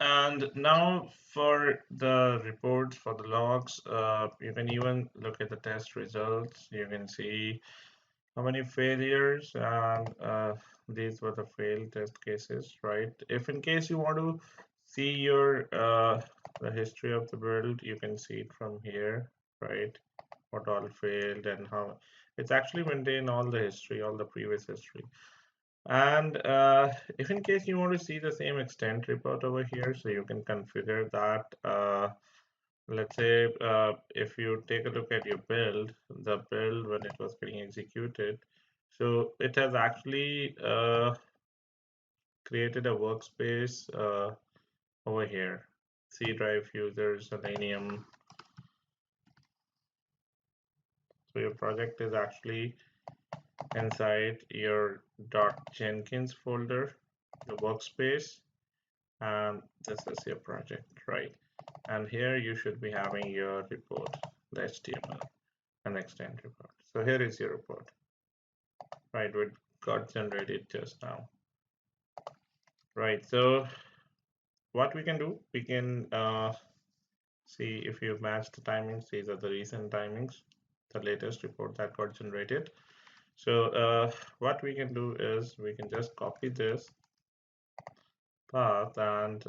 And now for the reports, for the logs, you can even look at the test results. You can see how many failures, and these were the failed test cases, right? If in case you want to see your the history of the build, you can see it from here, right? What all failed and how it's actually maintained all the history, all the previous history. And if in case you want to see the same extent report over here, so you can configure that. Let's say if you take a look at your build, the build when it was getting executed, so it has actually created a workspace over here. C drive users, Selenium. So your project is actually inside your .jenkins folder, the workspace, and this is your project, right? And here you should be having your report, the HTML and extend report. So here is your report, right? What got generated just now, right? So what we can do, we can see if you match the timings. These are the recent timings, the latest report that got generated. So what we can do is we can just copy this path and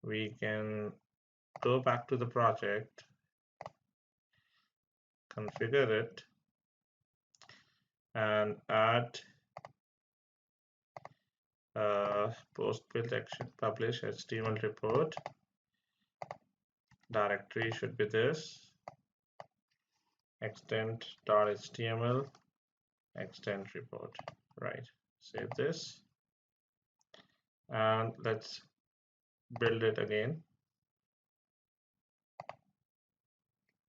we can go back to the project, configure it, and add post build action publish HTML report. Directory should be this extend.html extend report, right? Save this and let's build it again.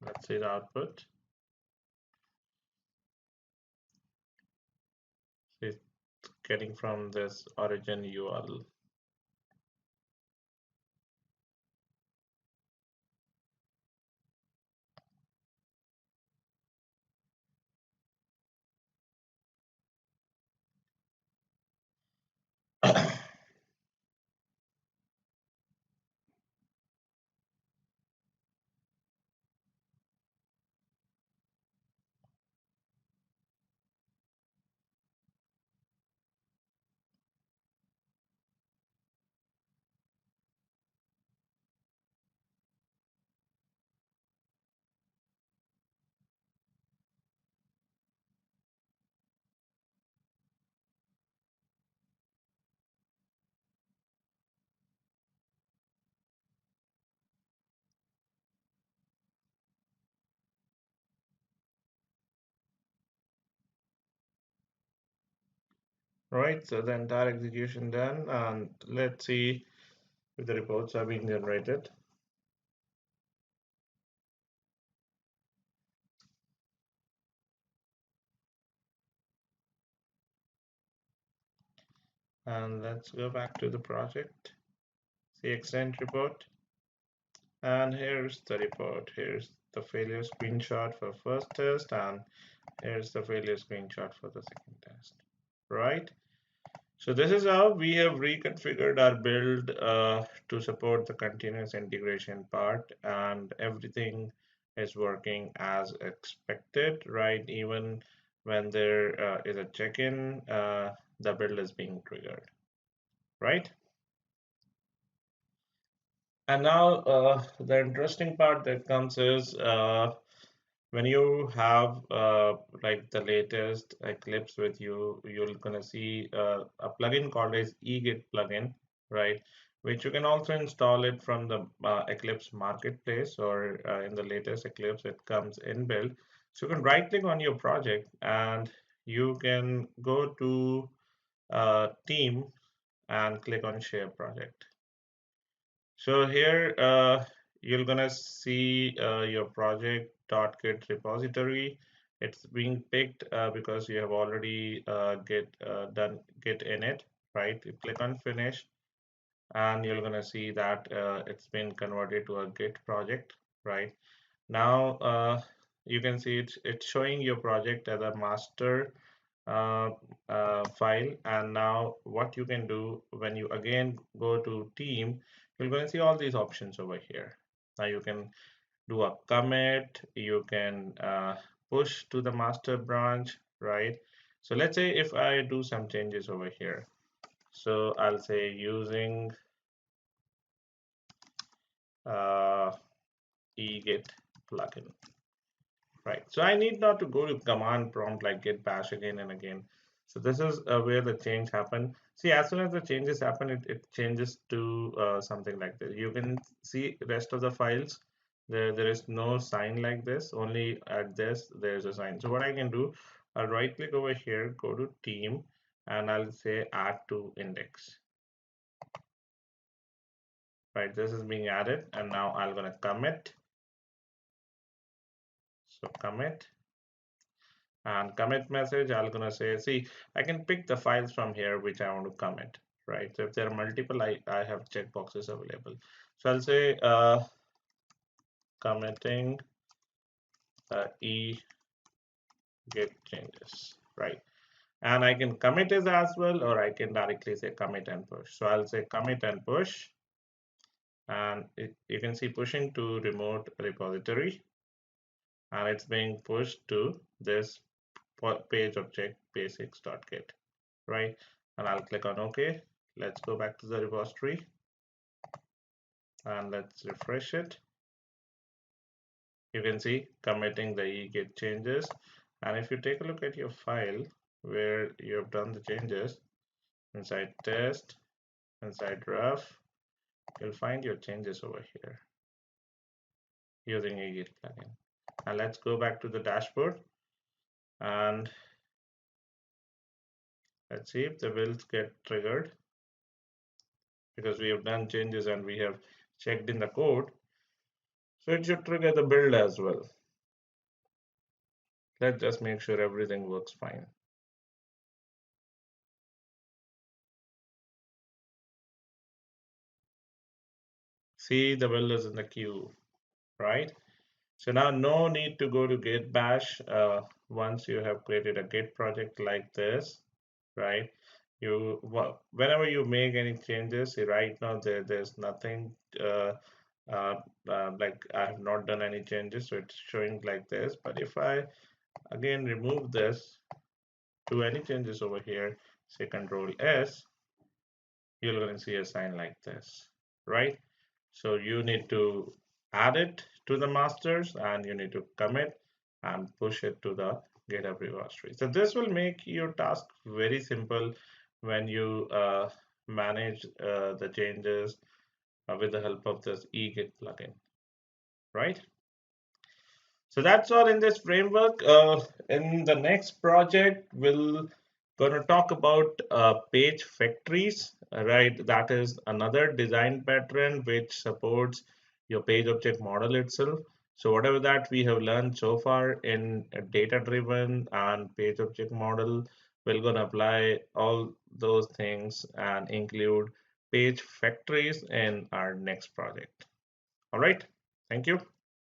Let's see the output. It's getting from this origin URL. Right, so the entire execution done, and let's see if the reports are being generated. And let's go back to the project, see extend report, and here's the report. Here's the failure screenshot for first test, and here's the failure screenshot for the second test, right? So this is how we have reconfigured our build to support the continuous integration part, and everything is working as expected, right? Even when there is a check-in, the build is being triggered, right? And now the interesting part that comes is when you have like the latest Eclipse with you, you're gonna see a plugin called as eGit plugin, right? Which you can also install it from the Eclipse marketplace, or in the latest Eclipse, it comes inbuilt. So you can right click on your project and you can go to team and click on share project. So here you're gonna see your project.git repository. It's being picked because you have already done Git in it, right? You click on finish, and you're gonna see that it's been converted to a Git project, right? Now you can see it's showing your project as a master uh, file. And now what you can do when you again go to team, you're going to see all these options over here. Now you can do a commit, you can push to the master branch, right? So let's say if I do some changes over here. So I'll say using uh, egit plugin, right? So I need not to go to command prompt like git bash again and again. So this is where the change happen. See, as soon as the changes happen, it changes to something like this. You can see rest of the files. There is no sign like this. Only at this there's a sign. So what I can do, I'll right click over here, go to team, and I'll say add to index. Right, this is being added, and now I'm gonna commit. So commit and commit message, I'm gonna say, see, I can pick the files from here which I want to commit, right? So if there are multiple, I have checkboxes available. So I'll say committing e get changes, right? And I can commit it as well, or I can directly say commit and push. So I'll say commit and push, and you can see pushing to remote repository, and it's being pushed to this page object basics.git, right? And I'll click on OK. Let's go back to the repository and let's refresh it. You can see committing the e-git changes. And if you take a look at your file where you have done the changes, inside test, inside rough, you'll find your changes over here using e-git plugin. And let's go back to the dashboard and let's see if the builds get triggered, because we have done changes and we have checked in the code. So it should trigger the build as well. Let's just make sure everything works fine. See, the build is in the queue, right? So now no need to go to git bash once you have created a git project like this, right? Whenever you make any changes, see, right now there's nothing like I have not done any changes, so it's showing like this. But if I again remove this, do any changes over here, say Control S, you're going to see a sign like this, right? So you need to add it to the masters and you need to commit and push it to the GitHub repository. So this will make your task very simple when you manage the changes with the help of this eGit plugin, right? So that's all in this framework. In the next project, we'll gonna talk about page factories, right? That is another design pattern which supports your page object model itself. So whatever that we have learned so far in a data-driven and page object model, we're gonna apply all those things and include page factories in our next project. All right, thank you.